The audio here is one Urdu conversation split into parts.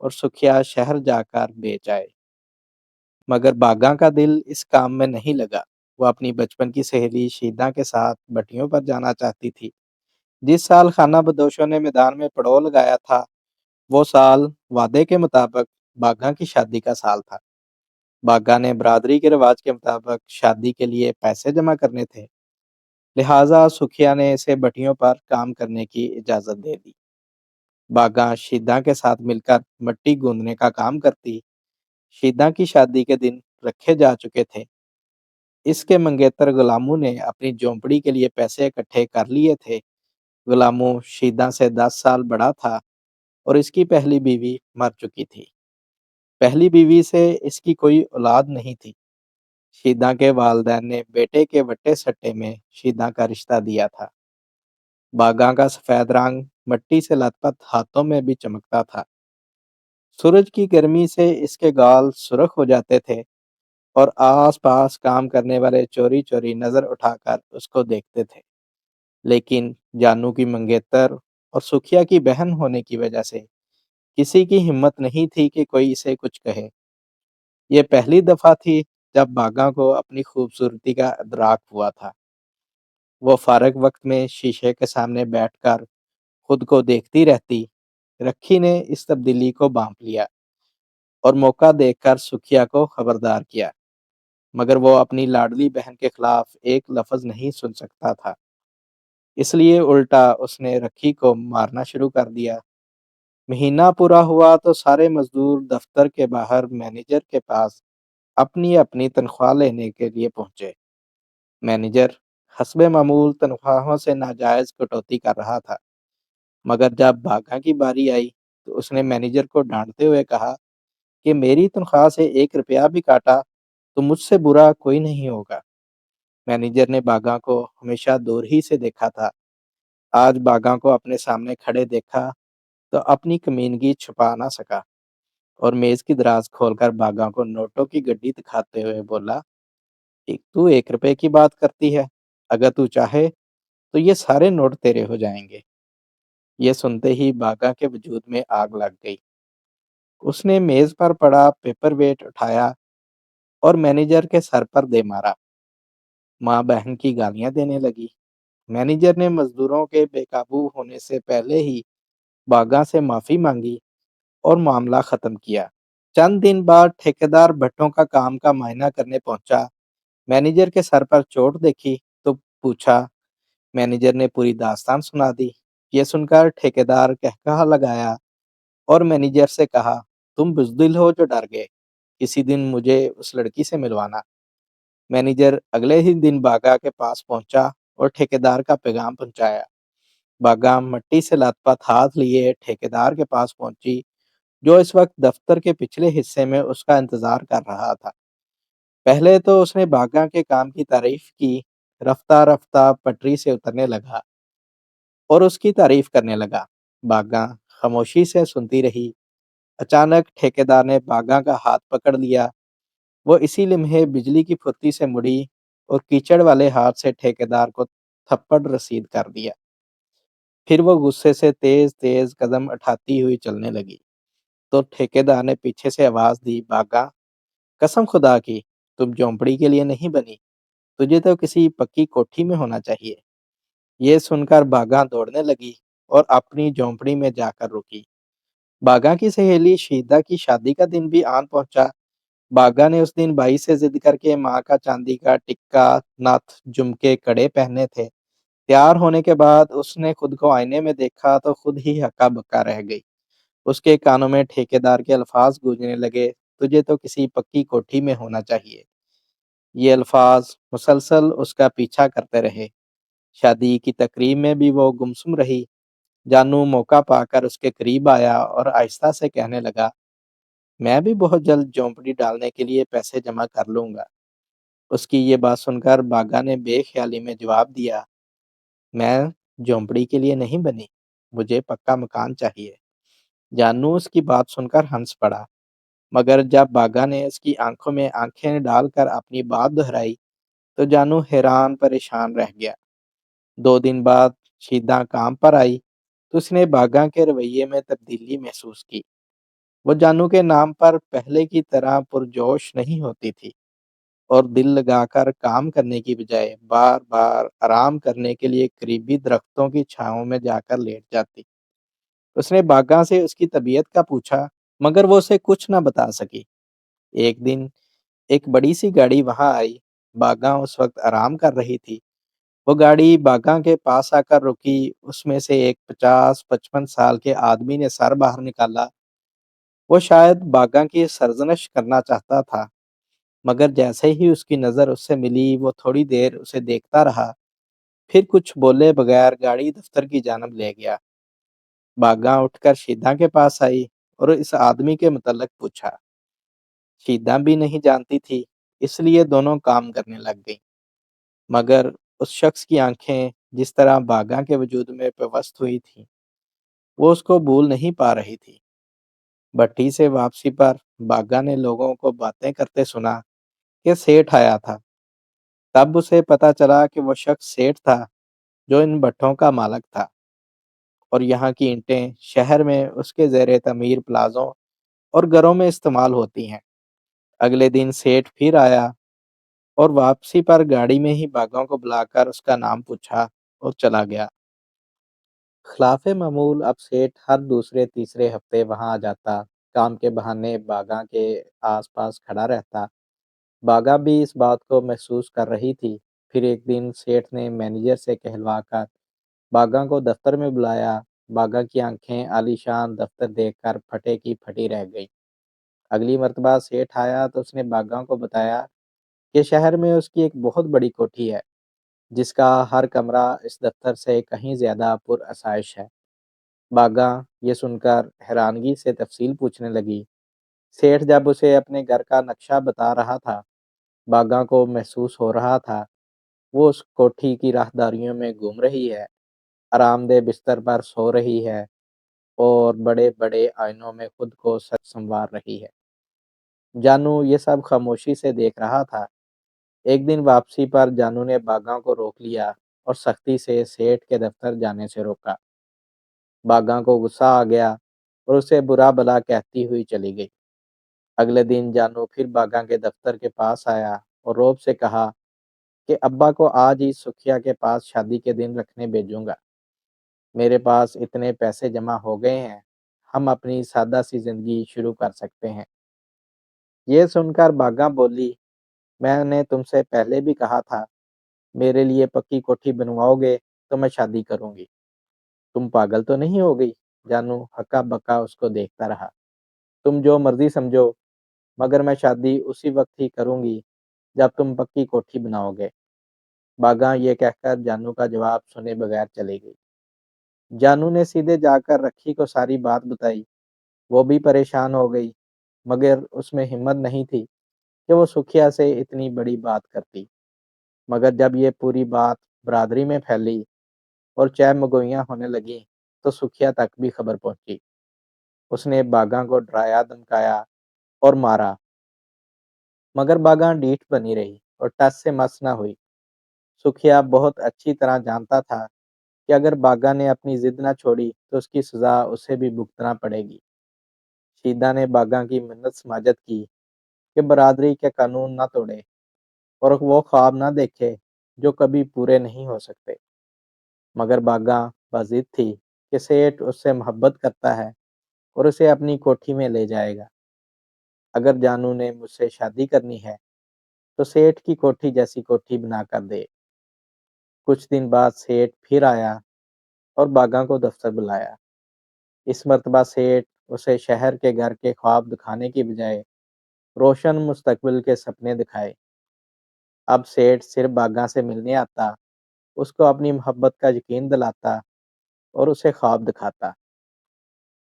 اور سکھیا شہر جا کر بیچ آئے۔ مگر باغاں کا دل اس کام میں نہیں لگا۔ وہ اپنی بچپن کی سہیلی شیدا کے ساتھ بٹیوں پر جانا چاہتی تھی۔ جس سال خانہ بدوشوں نے میدان میں پڑاؤ لگایا تھا، وہ سال وعدے کے مطابق باغاں کی شادی کا سال تھا۔ باغا نے برادری کے رواج کے مطابق شادی کے لیے پیسے جمع کرنے تھے، لہٰذا سکھیا نے اسے بٹیوں پر کام کرنے کی اجازت دے دی۔ باغا شیدا کے ساتھ مل کر مٹی گوندنے کا کام کرتی۔ شیدا کی شادی کے دن رکھے جا چکے تھے۔ اس کے منگیتر غلاموں نے اپنی جھونپڑی کے لیے پیسے اکٹھے کر لیے تھے۔ غلاموں شیدا سے 10 سال بڑا تھا اور اس کی پہلی بیوی مر چکی تھی۔ پہلی بیوی سے اس کی کوئی اولاد نہیں تھی۔ شیدا کے والدین نے بیٹے کے وٹے سٹے میں شیدا کا رشتہ دیا تھا۔ باغاں کا سفید رنگ مٹی سے لت پت ہاتھوں میں بھی چمکتا تھا۔ سورج کی گرمی سے اس کے گال سرخ ہو جاتے تھے اور آس پاس کام کرنے والے چوری چوری نظر اٹھا کر اس کو دیکھتے تھے۔ لیکن جانو کی منگیتر اور سکھیا کی بہن ہونے کی وجہ سے کسی کی ہمت نہیں تھی کہ کوئی اسے کچھ کہے۔ یہ پہلی دفعہ تھی جب باغاں کو اپنی خوبصورتی کا ادراک ہوا تھا۔ وہ فارغ وقت میں شیشے کے سامنے بیٹھ کر خود کو دیکھتی رہتی۔ رکھی نے اس تبدیلی کو بانپ لیا اور موقع دیکھ کر سکھیا کو خبردار کیا، مگر وہ اپنی لاڈلی بہن کے خلاف ایک لفظ نہیں سن سکتا تھا۔ اس لیے الٹا اس نے رکھی کو مارنا شروع کر دیا۔ مہینہ پورا ہوا تو سارے مزدور دفتر کے باہر مینیجر کے پاس اپنی اپنی تنخواہ لینے کے لیے پہنچے۔ مینیجر حسب معمول تنخواہوں سے ناجائز کٹوتی کر رہا تھا، مگر جب باغا کی باری آئی تو اس نے مینیجر کو ڈانٹتے ہوئے کہا کہ میری تنخواہ سے 1 روپیہ بھی کاٹا تو مجھ سے برا کوئی نہیں ہوگا۔ مینیجر نے باغا کو ہمیشہ دور ہی سے دیکھا تھا۔ آج باغا کو اپنے سامنے کھڑے دیکھا تو اپنی کمینگی چھپا نہ سکا اور میز کی دراز کھول کر باغا کو نوٹوں کی گڈی دکھاتے ہوئے بولا، تو 1 روپے کی بات کرتی ہے، اگر تو چاہے تو یہ سارے نوٹ تیرے ہو جائیں گے۔ یہ سنتے ہی باغا کے وجود میں آگ لگ گئی۔ اس نے میز پر پڑا پیپر ویٹ اٹھایا اور مینیجر کے سر پر دے مارا۔ ماں بہن کی گالیاں دینے لگی۔ مینیجر نے مزدوروں کے بے قابو ہونے سے پہلے ہی باغا سے معافی مانگی اور معاملہ ختم کیا۔ چند دن بعد ٹھیکیدار بھٹوں کا کام کا معائنہ کرنے پہنچا۔ مینیجر کے سر پر چوٹ دیکھی تو پوچھا۔ مینیجر نے پوری داستان سنا دی۔ یہ سن کر ٹھیکیدار کہکہا لگایا اور مینیجر سے کہا، تم بزدل ہو جو ڈر گئے، کسی دن مجھے اس لڑکی سے ملوانا۔ مینیجر اگلے ہی دن باغا کے پاس پہنچا اور ٹھیکیدار کا پیغام پہنچایا۔ باغا مٹی سے لت پت ہاتھ لیے ٹھیکیدار کے پاس پہنچی، جو اس وقت دفتر کے پچھلے حصے میں اس کا انتظار کر رہا تھا۔ پہلے تو اس نے باغا کے کام کی تعریف کی، رفتہ رفتہ پٹری سے اترنے لگا اور اس کی تعریف کرنے لگا۔ باغا خاموشی سے سنتی رہی۔ اچانک ٹھیکیدار نے باغا کا ہاتھ پکڑ لیا۔ وہ اسی لمحے بجلی کی پھرتی سے مڑی اور کیچڑ والے ہاتھ سے ٹھیکیدار کو تھپڑ رسید کر دیا۔ پھر وہ غصے سے تیز تیز قدم اٹھاتی ہوئی چلنے لگی تو ٹھیکیدار نے پیچھے سے آواز دی، باغا، قسم خدا کی تم جھونپڑی کے لیے نہیں بنی، تجھے تو کسی پکی کوٹھی میں ہونا چاہیے۔ یہ سن کر باغا دوڑنے لگی اور اپنی جھونپڑی میں جا کر رکی۔ باغا کی سہیلی شیدا کی شادی کا دن بھی آن پہنچا۔ باغا نے اس دن بائی سے ضد کر کے ماں کا چاندی کا ٹکا، نتھ، جھمکے، کڑے پہنے تھے۔ تیار ہونے کے بعد اس نے خود کو آئینے میں دیکھا تو خود ہی ہکا بکا رہ گئی۔ اس کے کانوں میں ٹھیکیدار کے الفاظ گونجنے لگے، تجھے تو کسی پکی کوٹھی میں ہونا چاہیے۔ یہ الفاظ مسلسل اس کا پیچھا کرتے رہے۔ شادی کی تقریب میں بھی وہ گمسم رہی۔ جانو موقع پا کر اس کے قریب آیا اور آہستہ سے کہنے لگا، میں بھی بہت جلد جھونپڑی ڈالنے کے لیے پیسے جمع کر لوں گا۔ اس کی یہ بات سن کر باغا نے بے خیالی میں جواب دیا، میں جھونپڑی کے لیے نہیں بنی، مجھے پکا مکان چاہیے۔ جانو اس کی بات سن کر ہنس پڑا، مگر جب باغا نے اس کی آنکھوں میں آنکھیں ڈال کر اپنی بات دہرائی تو جانو حیران پریشان رہ گیا۔ 2 دن بعد شیدا کام پر آئی تو اس نے باغا کے رویے میں تبدیلی محسوس کی۔ وہ جانو کے نام پر پہلے کی طرح پرجوش نہیں ہوتی تھی اور دل لگا کر کام کرنے کی بجائے بار بار آرام کرنے کے لیے قریبی درختوں کی چھاؤں میں جا کر لیٹ جاتی۔ اس نے باغاں سے اس کی طبیعت کا پوچھا، مگر وہ اسے کچھ نہ بتا سکی۔ ایک دن ایک بڑی سی گاڑی وہاں آئی۔ باغاں اس وقت آرام کر رہی تھی۔ وہ گاڑی باغاں کے پاس آ کر رکی۔ اس میں سے ایک 50-55 سال کے آدمی نے سر باہر نکالا۔ وہ شاید باغاں کی سرزنش کرنا چاہتا تھا، مگر جیسے ہی اس کی نظر اس سے ملی وہ تھوڑی دیر اسے دیکھتا رہا، پھر کچھ بولے بغیر گاڑی دفتر کی جانب لے گیا۔ باغاں اٹھ کر شیدہ کے پاس آئی اور اس آدمی کے متعلق پوچھا۔ شیدہ بھی نہیں جانتی تھی، اس لیے دونوں کام کرنے لگ گئیں، مگر اس شخص کی آنکھیں جس طرح باغاں کے وجود میں پیوست ہوئی تھیں، وہ اس کو بھول نہیں پا رہی تھی۔ بھٹی سے واپسی پر باغاں نے لوگوں کو باتیں کرتے سنا کہ سیٹھ آیا تھا۔ تب اسے پتا چلا کہ وہ شخص سیٹھ تھا جو ان بھٹوں کا مالک تھا، اور یہاں کی اینٹیں شہر میں اس کے زیر تعمیر پلازوں اور گھروں میں استعمال ہوتی ہیں۔ اگلے دن سیٹھ پھر آیا اور واپسی پر گاڑی میں ہی باغوں کو بلا کر اس کا نام پوچھا اور چلا گیا۔ خلاف معمول اب سیٹھ ہر دوسرے تیسرے ہفتے وہاں آ جاتا، کام کے بہانے باغاں کے آس پاس کھڑا رہتا۔ باغا بھی اس بات کو محسوس کر رہی تھی۔ پھر ایک دن سیٹھ نے مینیجر سے کہلوا کر باغا کو دفتر میں بلایا۔ باغا کی آنکھیں عالی شان دفتر دیکھ کر پھٹے کی پھٹی رہ گئی۔ اگلی مرتبہ سیٹھ آیا تو اس نے باغا کو بتایا کہ شہر میں اس کی ایک بہت بڑی کوٹھی ہے، جس کا ہر کمرہ اس دفتر سے کہیں زیادہ پر آسائش ہے۔ باغا یہ سن کر حیرانگی سے تفصیل پوچھنے لگی۔ سیٹھ جب اسے اپنے گھر کا نقشہ بتا رہا تھا، باغا کو محسوس ہو رہا تھا وہ اس کوٹھی کی راہداریوں میں گھوم رہی ہے، آرام دہ بستر پر سو رہی ہے اور بڑے بڑے آئینوں میں خود کو سچ سنوار رہی ہے۔ جانو یہ سب خاموشی سے دیکھ رہا تھا۔ ایک دن واپسی پر جانو نے باغا کو روک لیا اور سختی سے سیٹھ کے دفتر جانے سے روکا۔ باغا کو غصہ آ گیا اور اسے برا بھلا کہتی ہوئی چلی گئی۔ اگلے دن جانو پھر باغا کے دفتر کے پاس آیا اور روب سے کہا کہ ابا کو آج ہی سکھیا کے پاس شادی کے دن رکھنے بھیجوں گا۔ میرے پاس اتنے پیسے جمع ہو گئے ہیں، ہم اپنی سادہ سی زندگی شروع کر سکتے ہیں۔ یہ سن کر باغا بولی، میں نے تم سے پہلے بھی کہا تھا، میرے لیے پکی کوٹھی بنواؤ گے تو میں شادی کروں گی۔ تم پاگل تو نہیں ہو گئی؟ جانو ہکا بکا اس کو دیکھتا رہا۔ تم جو مرضی سمجھو، مگر میں شادی اسی وقت ہی کروں گی جب تم پکی کوٹھی بناؤ گے۔ باغا یہ کہہ کر جانو کا جواب سنے بغیر چلی گئی۔ جانو نے سیدھے جا کر رکھی کو ساری بات بتائی۔ وہ بھی پریشان ہو گئی، مگر اس میں ہمت نہیں تھی کہ وہ سکھیا سے اتنی بڑی بات کرتی۔ مگر جب یہ پوری بات برادری میں پھیلی اور چہ مگوئیاں ہونے لگیں تو سکھیا تک بھی خبر پہنچی۔ اس نے باغا کو ڈرایا دھمکایا اور مارا، مگر باغا ڈیٹھ بنی رہی اور ٹس سے مس نہ ہوئی۔ سکھیا بہت اچھی طرح جانتا تھا کہ اگر باغا نے اپنی ضد نہ چھوڑی تو اس کی سزا اسے بھی بھگتنا پڑے گی۔ شیدہ نے باغا کی منت سماجت کی کہ برادری کے قانون نہ توڑے اور وہ خواب نہ دیکھے جو کبھی پورے نہیں ہو سکتے، مگر باغا بضد تھی کہ سیٹھ اس سے محبت کرتا ہے اور اسے اپنی کوٹھی میں لے جائے گا۔ اگر جانو نے مجھ سے شادی کرنی ہے تو سیٹھ کی کوٹھی جیسی کوٹھی بنا کر دے۔ کچھ دن بعد سیٹھ پھر آیا اور باغا کو دفتر بلایا۔ اس مرتبہ سیٹھ اسے شہر کے گھر کے خواب دکھانے کی بجائے روشن مستقبل کے سپنے دکھائے۔ اب سیٹھ صرف باغا سے ملنے آتا، اس کو اپنی محبت کا یقین دلاتا اور اسے خواب دکھاتا۔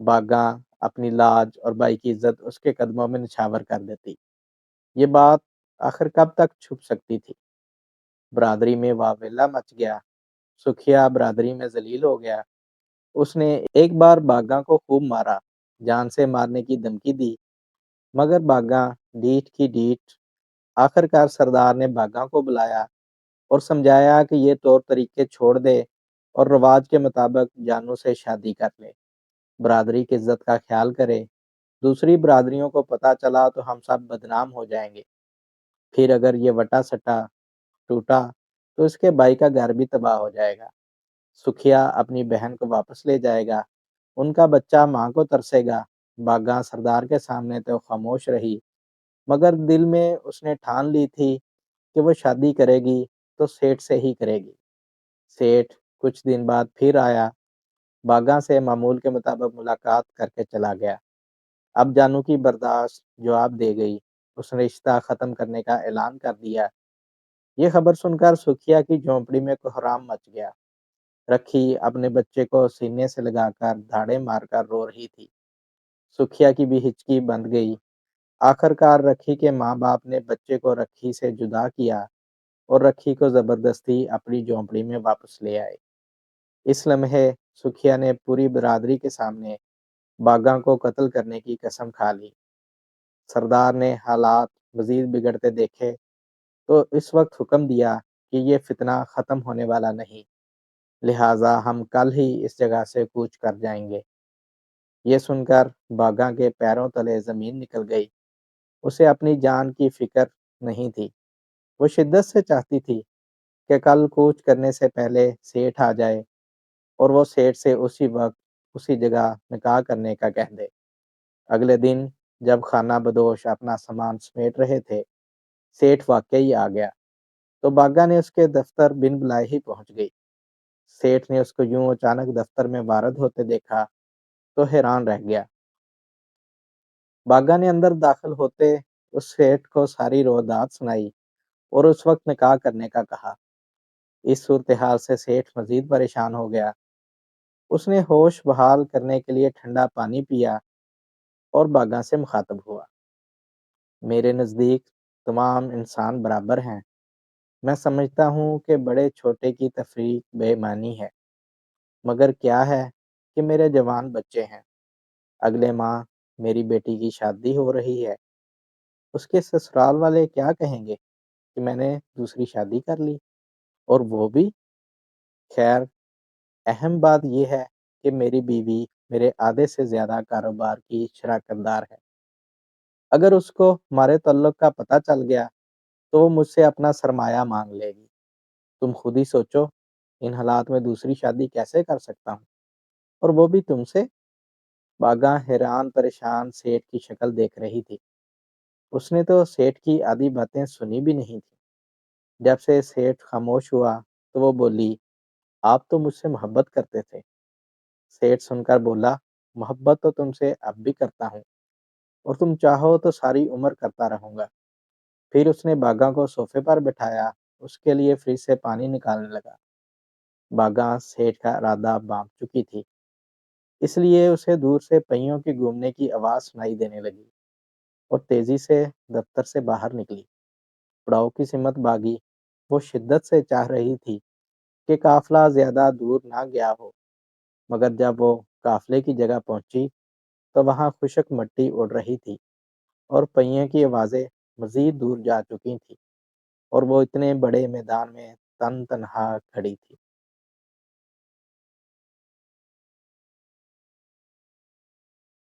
باغا اپنی لاج اور بھائی کی عزت اس کے قدموں میں نچھاور کر دیتی۔ یہ بات آخر کب تک چھپ سکتی تھی؟ برادری میں واویلا مچ گیا۔ سکھیا برادری میں ذلیل ہو گیا۔ اس نے ایک بار باغا کو خوب مارا، جان سے مارنے کی دھمکی دی، مگر باغا ڈیٹھ کی ڈیٹھ۔ آخرکار سردار نے باغا کو بلایا اور سمجھایا کہ یہ طور طریقے چھوڑ دے اور رواج کے مطابق جانو سے شادی کر لے، برادری کی عزت کا خیال کرے دوسری برادریوں کو پتہ چلا تو ہم سب بدنام ہو جائیں گے۔ پھر اگر یہ وٹا سٹا ٹوٹا تو اس کے بھائی کا گھر بھی تباہ ہو جائے گا۔ سکھیا اپنی بہن کو واپس لے جائے گا، ان کا بچہ ماں کو ترسے گا۔ باگا سردار کے سامنے تو خاموش رہی، مگر دل میں اس نے ٹھان لی تھی کہ وہ شادی کرے گی تو سیٹھ سے ہی کرے گی۔ سیٹھ کچھ دن بعد پھر آیا، باگا سے معمول کے مطابق ملاقات کر کے چلا گیا۔ اب جانو کی برداشت جواب دے گئی، اس نے رشتہ ختم کرنے کا اعلان کر دیا۔ یہ خبر سن کر سکھیا کی جھونپڑی میں کوہرام مچ گیا۔ رکھی اپنے بچے کو سینے سے لگا کر دھاڑے مار کر رو رہی تھی۔ سکھیا کی بھی ہچکی بند گئی۔ آخر کار رکھی کے ماں باپ نے بچے کو رکھی سے جدا کیا اور رکھی کو زبردستی اپنی جھونپڑی میں واپس لے آئے۔ اس لمحے سکھیا نے پوری برادری کے سامنے باگا کو قتل کرنے کی قسم کھا لی۔ سردار نے حالات مزید بگڑتے دیکھے تو اس وقت حکم دیا کہ یہ فتنہ ختم ہونے والا نہیں، لہٰذا ہم کل ہی اس جگہ سے کوچ کر جائیں گے۔ یہ سن کر باگا کے پیروں تلے زمین نکل گئی۔ اسے اپنی جان کی فکر نہیں تھی۔ وہ شدت سے چاہتی تھی کہ کل کوچ کرنے سے پہلے سیٹھ آ جائے اور وہ سیٹھ سے اسی وقت اسی جگہ نکاح کرنے کا کہہ دے۔ اگلے دن جب خانہ بدوش اپنا سامان سمیٹ رہے تھے، سیٹھ واقعی آ گیا تو باگا نے اس کے دفتر بن بلائے ہی پہنچ گئی۔ سیٹھ نے اس کو یوں اچانک دفتر میں وارد ہوتے دیکھا تو حیران رہ گیا۔ باگا نے اندر داخل ہوتے اس سیٹھ کو ساری رویداد سنائی اور اس وقت نکاح کرنے کا کہا۔ اس صورتحال سے سیٹھ مزید پریشان ہو گیا۔ اس نے ہوش بحال کرنے کے لیے ٹھنڈا پانی پیا اور باگا سے مخاطب ہوا۔ میرے نزدیک تمام انسان برابر ہیں۔ میں سمجھتا ہوں کہ بڑے چھوٹے کی تفریق بے معنی ہے، مگر کیا ہے کہ میرے جوان بچے ہیں۔ اگلے ماہ میری بیٹی کی شادی ہو رہی ہے۔ اس کے سسرال والے کیا کہیں گے کہ میں نے دوسری شادی کر لی، اور وہ بھی؟ خیر، اہم بات یہ ہے کہ میری بیوی میرے آدھے سے زیادہ کاروبار کی شراکت دار ہے۔ اگر اس کو ہمارے تعلق کا پتہ چل گیا تو وہ مجھ سے اپنا سرمایہ مانگ لے گی۔ تم خود ہی سوچو، ان حالات میں دوسری شادی کیسے کر سکتا ہوں، اور وہ بھی تم سے؟ باگا حیران پریشان سیٹھ کی شکل دیکھ رہی تھی۔ اس نے تو سیٹھ کی آدھی باتیں سنی بھی نہیں تھی۔ جب سے سیٹھ خاموش ہوا تو وہ بولی، آپ تو مجھ سے محبت کرتے تھے۔ سیٹھ سن کر بولا، محبت تو تم سے اب بھی کرتا ہوں، اور تم چاہو تو ساری عمر کرتا رہوں گا۔ پھر اس نے باگا کو صوفے پر بٹھایا، اس کے لیے فریج سے پانی نکالنے لگا۔ باگا سیٹھ کا ارادہ بانپ چکی تھی، اس لیے اسے دور سے پہیوں کی گھومنے کی آواز سنائی دینے لگی اور تیزی سے دفتر سے باہر نکلی۔ پڑاؤ کی سمت باغی، وہ شدت سے چاہ رہی تھی کہ قافلہ زیادہ دور نہ گیا ہو، مگر جب وہ قافلے کی جگہ پہنچی تو وہاں خشک مٹی اڑ رہی تھی اور پہیے کی آوازیں مزید دور جا چکی تھیں، اور وہ اتنے بڑے میدان میں تن تنہا کھڑی تھی۔